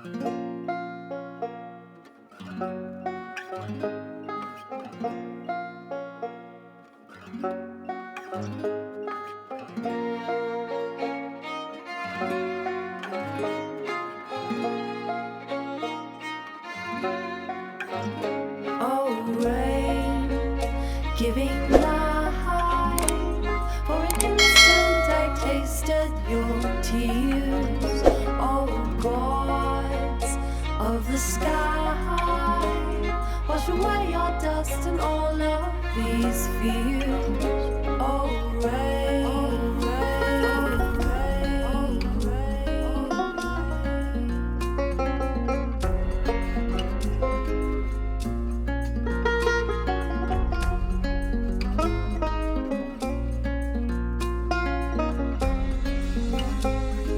Oh, rain, giving life. For an instant I tasted your tears. Oh, gods of the sky, wash away your dust and all of these fears. Oh, rain, oh, rain, oh, rain,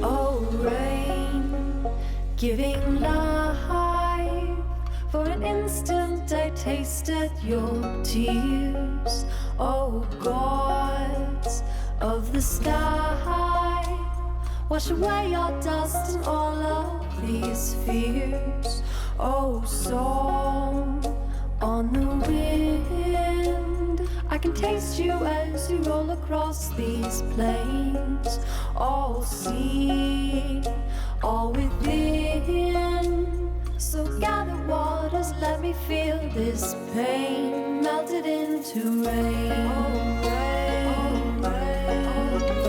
oh, giving life. For an instant I tasted your tears. Oh, gods of the sky, wash away your dust and all of these fears. Oh, song on the wind, I can taste you as you roll across these plains. All seen, all within. So gather waters, let me feel this pain melted into rain. Oh, rain, oh, rain, oh, rain.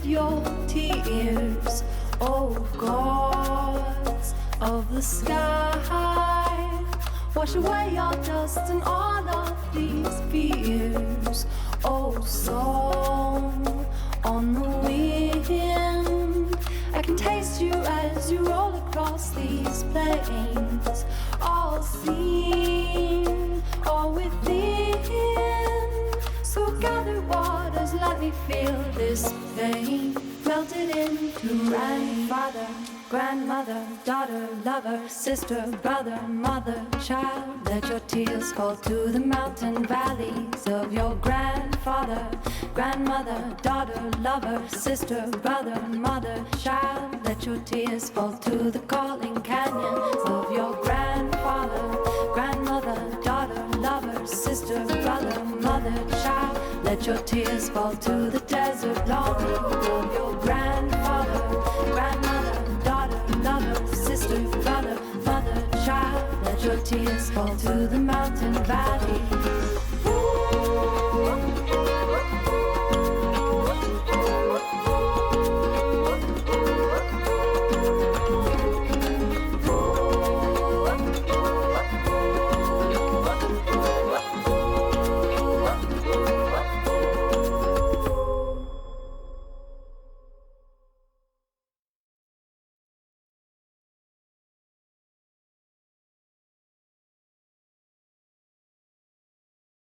Your tears, oh gods of the sky, wash away your dust and all of these fears. Oh, song on the wind, I can taste you as you roll across these plains. All seen, all within. So gather waters, let me feel this pain melted into rain. Father, grandmother, daughter, lover, sister, brother, mother, child. Let your tears fall to the mountain valleys of your grandfather, grandmother, daughter, lover, sister, brother, mother, child. Let your tears fall to the calling canyons of your grandfather, grandmother, daughter, lover, sister, brother, mother, child. Let your tears fall to the desert longing of your grandfather, grandmother, daughter, lover, sister, brother, mother, child. Let your tears fall to the mountain valley. Ooh.